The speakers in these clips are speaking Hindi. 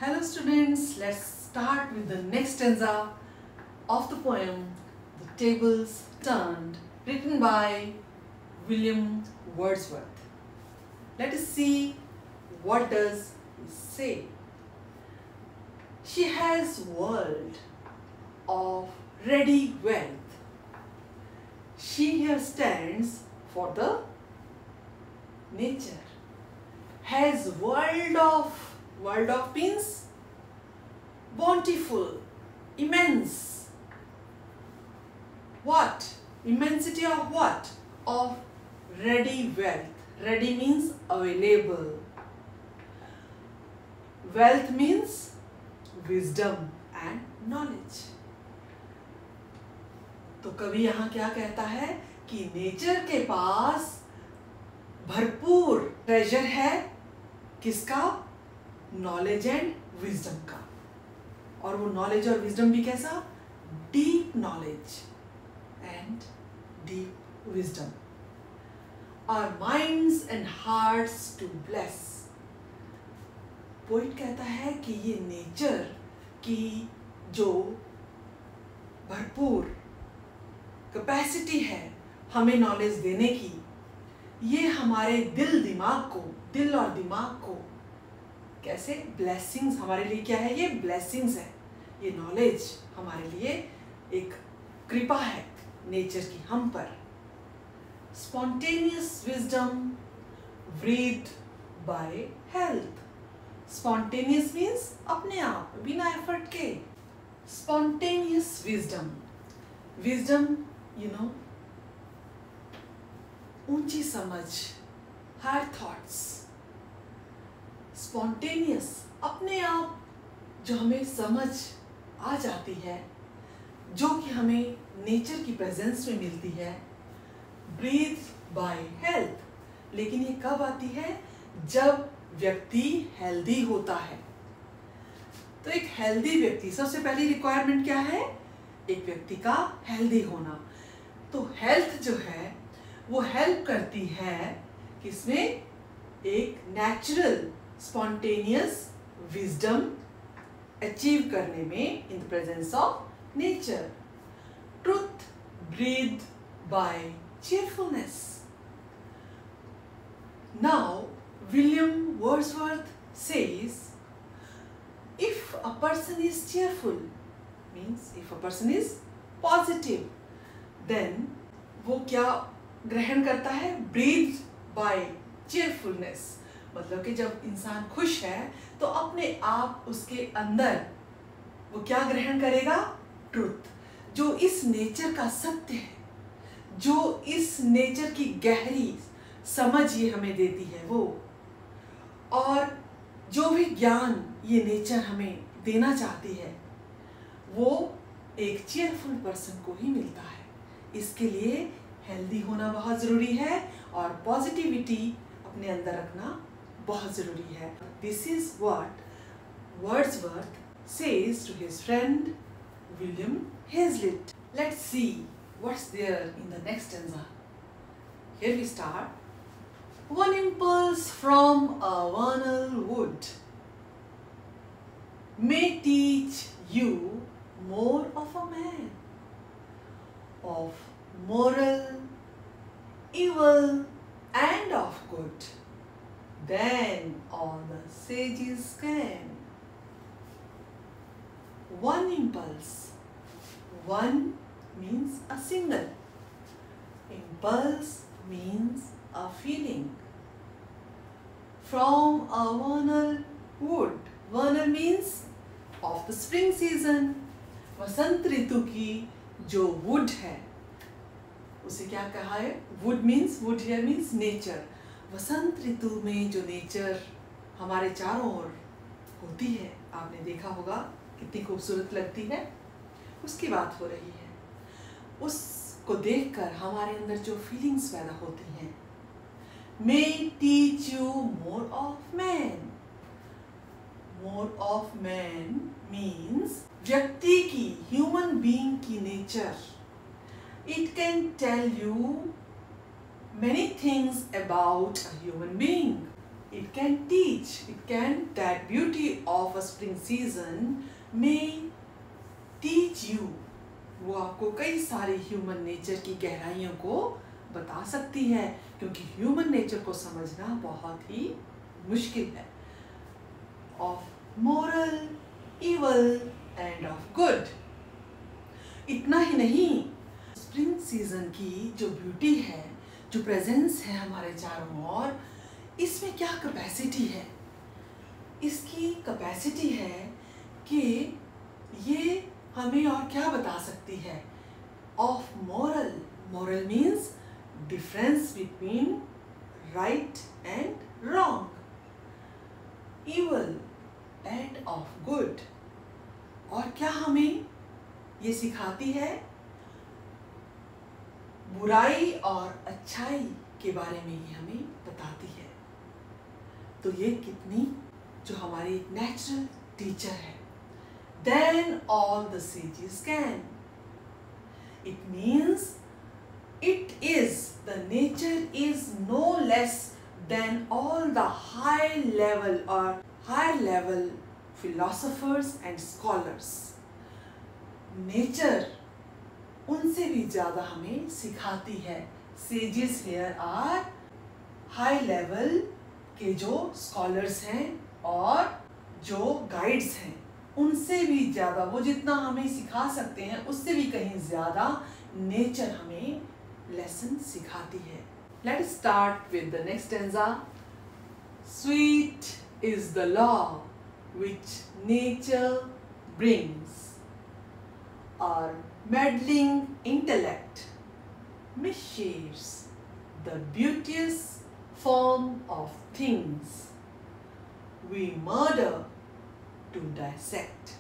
Hello students, let's start with the next stanza of the poem The Tables Turned, written by William Wordsworth. Let us see what does he say. She has world of ready wealth. She here stands for the nature. Has world of means bountiful, immense. What? Immensity of what? Of ready wealth. Ready means available. Wealth means wisdom and knowledge. तो कवि यहाँ क्या कहता है कि नेचर के पास भरपूर ट्रेजर है, किसका? नॉलेज एंड विजडम का। और वो नॉलेज और विजडम भी कैसा? Deep knowledge and deep wisdom. Our minds and hearts to bless. Poet कहता है कि ये नेचर की जो भरपूर कैपेसिटी है हमें नॉलेज देने की, ये हमारे दिल और दिमाग को कैसे ब्लेसिंग्स, हमारे लिए क्या है? ये ब्लेसिंग्स है। ये नॉलेज हमारे लिए एक कृपा है नेचर की हम पर। Spontaneous wisdom breathe by health. Spontaneous means अपने आप, बिना एफर्ट के। स्पॉन्टेनियस विजडम, विजडम ऊंची समझ, हायर थॉट्स। स्पॉन्टेनियस अपने आप जो हमें समझ आ जाती है, जो कि हमें नेचर की प्रेजेंस में मिलती है। ब्रीथ बाय हेल्थ, लेकिन ये कब आती है? जब व्यक्ति हेल्दी होता है। तो एक हेल्दी व्यक्ति, सबसे पहली रिक्वायरमेंट क्या है? एक व्यक्ति का हेल्दी होना। तो हेल्थ जो है वो हेल्प करती है किसमें? एक नेचुरल स्पॉन्टेनियस विजडम अचीव करने में in the presence of nature. Truth breathe by cheerfulness. Now William Wordsworth says, if a person is cheerful, means if a person is positive, then वो क्या ग्रहण करता है? Breathe by cheerfulness. मतलब कि जब इंसान खुश है तो अपने आप उसके अंदर वो क्या ग्रहण करेगा? ट्रुथ, जो इस नेचर का सत्य है, जो इस नेचर की गहरी समझ ये हमें देती है वो, और जो भी ज्ञान ये नेचर हमें देना चाहती है, वो एक चीयरफुल पर्सन को ही मिलता है। इसके लिए हेल्दी होना बहुत ज़रूरी है और पॉजिटिविटी अपने अंदर रखना बहुत ज़रूरी है। This is what Wordsworth says to his friend William Hazlitt. Let's see what's there in the next stanza. Here we start. One impulse from a vernal wood may teach you more of a man, of moral, evil and of good, than all the sages can. One impulse. One means a single. Impulse means a feeling. From a vernal wood. Vernal means of the spring season. वसंत ऋतु की जो wood है, उसे क्या कहा है? Wood means, wood here means nature. वसंत ऋतु में जो नेचर हमारे चारों ओर होती है, आपने देखा होगा कितनी खूबसूरत लगती है, उसकी बात हो रही है। उसको देखकर हमारे अंदर जो फीलिंग्स पैदा होती हैं। May teach you more of man. More of man means व्यक्ति की, ह्यूमन बीइंग की nature. It can tell you many things about a human being. It can teach, that beauty of a spring season may teach you. वो आपको कई सारे ह्यूमन नेचर की गहराइयों को बता सकती है, क्योंकि ह्यूमन नेचर को समझना बहुत ही मुश्किल है. Of moral, evil end of good. इतना ही नहीं, स्प्रिंग सीजन की जो ब्यूटी है, जो प्रेजेंस है हमारे चारों ओर, इसमें क्या कैपेसिटी है? इसकी कैपेसिटी है कि ये हमें और क्या बता सकती है. Of moral. Moral means difference between right and wrong. Evil end of good. और क्या हमें ये सिखाती है? बुराई और अच्छाई के बारे में ये हमें बताती है. तो ये कितनी जो हमारी नेचुरल टीचर है. Then all the sages can. It means the nature is no less than all the high level philosophers and scholars. Nature उनसे भी ज़्यादा हमें सिखाती है. Sages here are high level के जो स्कॉलर्स हैं और जो गाइड्स हैं, उनसे भी ज़्यादा, वो जितना हमें सिखा सकते हैं उससे भी कहीं ज़्यादा नेचर हमें लेसन सिखाती है. Let's start with the next stanza. Sweet is the law which nature brings. Our meddling intellect misshapes the beauteous form of things. We murder to dissect.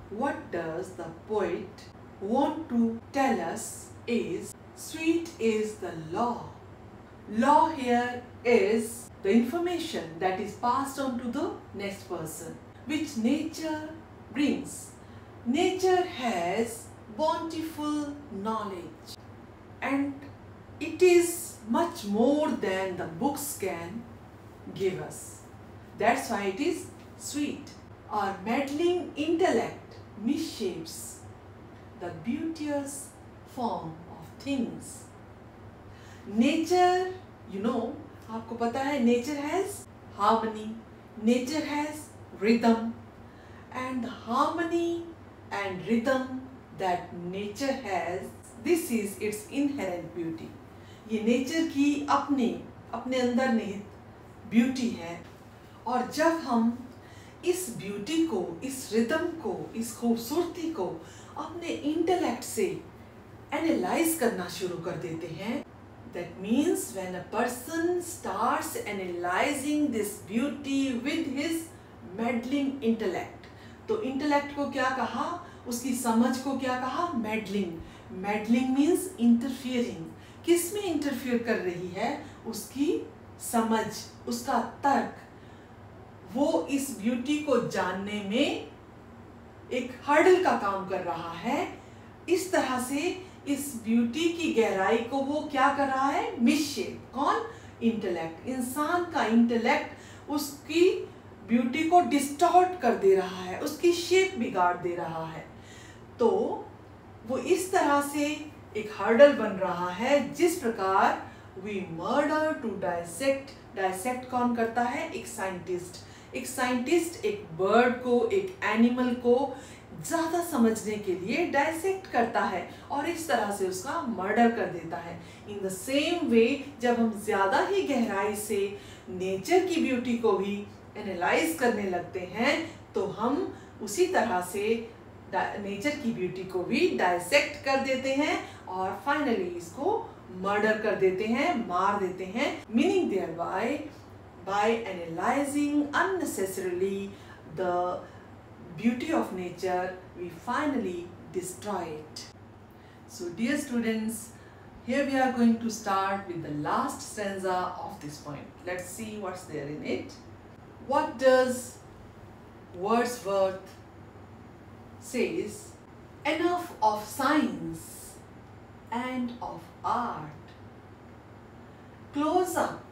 What does the poet want to tell us is sweet is the law. Law here is the information that is passed on to the next person, which nature brings. Nature has bountiful knowledge, and it is much more than the books can give us. That's why it is sweet. Our meddling intellect misshapes the beauteous form of things. Nature, आपको पता है, nature has harmony, nature has rhythm, and the harmony and rhythm that nature has, this is its inherent beauty. ये नेचर की अपने अंदर निहित ब्यूटी है. और जब हम इस ब्यूटी को, इस रिदम को, इस खूबसूरती को अपने इंटेलेक्ट से एनालाइज करना शुरू कर देते हैं, that means when a person starts analyzing this beauty with his meddling intellect. तो इंटेलेक्ट को क्या कहा, उसकी समझ को क्या कहा? meddling. meddling means interfering. किस में इंटरफियर कर रही है? उसकी समझ, उसका तर्क. वो इस ब्यूटी को जानने में एक हर्डल का काम कर रहा है. इस तरह से इस ब्यूटी की गहराई को वो क्या कर रहा है? मिसशेप. कौन? इंटेलेक्ट. इंसान का इंटेलेक्ट उसकी ब्यूटी को डिस्टॉर्ट कर दे रहा है, उसकी शेप बिगाड़ दे रहा है. तो वो इस तरह से एक हर्डल बन रहा है. जिस प्रकार we murder to dissect. Dissect कौन करता है? एक साइंटिस्ट. एक साइंटिस्ट एक बर्ड को, एक एनिमल को ज़्यादा समझने के लिए डायसेक्ट करता है और इस तरह से उसका मर्डर कर देता है. इन द सेम वे जब हम ज़्यादा ही गहराई से नेचर की ब्यूटी को भी एनालाइज करने लगते हैं, तो हम उसी तरह से नेचर की ब्यूटी को भी डायसेक्ट कर देते हैं और फाइनली इसको मर्डर कर देते हैं, मार देते हैं. Meaning there by analyzing unnecessarily the beauty of nature, we finally destroy it. So dear students, here we are going to start with the last stanza of this poem. Let's see what's there in it. What does Wordsworth says? Enough of science and of art. Close up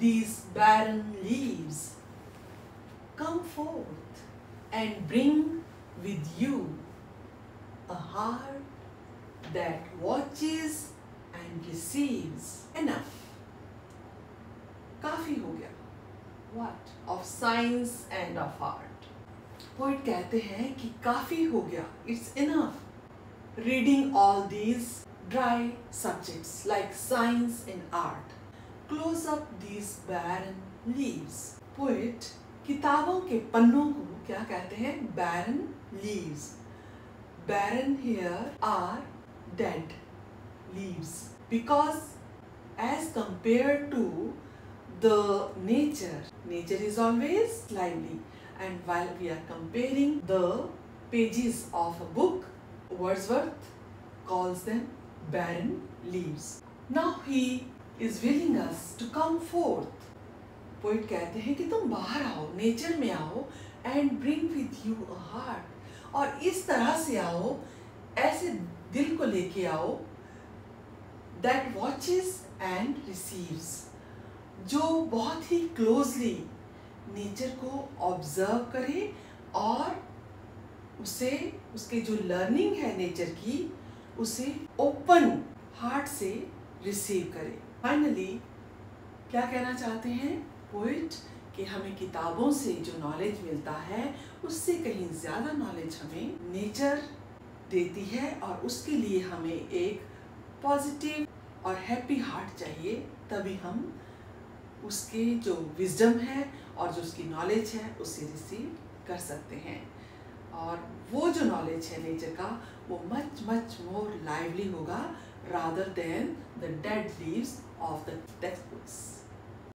these barren leaves. Come forth and bring with you a heart that watches and receives. Enough. काफी हो गया. What? Of science and of art. Poet कहते हैं कि काफी हो गया. It's enough. Reading all these dry subjects like science and art. Close up these barren leaves. Poet किताबों के पन्नों को क्या कहते हैं? Barren leaves. Barren here are dead leaves because as compared to the nature is always lively, and while we are comparing the pages of a book, Wordsworth calls them barren leaves. Now he is willing us to come forth. Poet कहते हैं कि तुम बाहर आओ, नेचर में आओ, and bring with you a heart. और इस तरह से आओ, ऐसे दिल को लेके आओ, that watches and receives, जो बहुत ही क्लोजली नेचर को ऑब्जर्व करे और उसे, उसके जो लर्निंग है नेचर की, उसे ओपन हार्ट से रिसीव करे. फाइनली क्या कहना चाहते हैं पोइट? कि हमें किताबों से जो नॉलेज मिलता है उससे कहीं ज़्यादा नॉलेज हमें नेचर देती है, और उसके लिए हमें एक पॉजिटिव और हैप्पी हार्ट चाहिए, तभी हम उसके जो विजडम है और जो उसकी नॉलेज है उसे रिसीव कर सकते हैं. और वो जो नॉलेज है नेचर का, वो मच मोर लाइवली होगा rather than the dead leaves of the textbooks.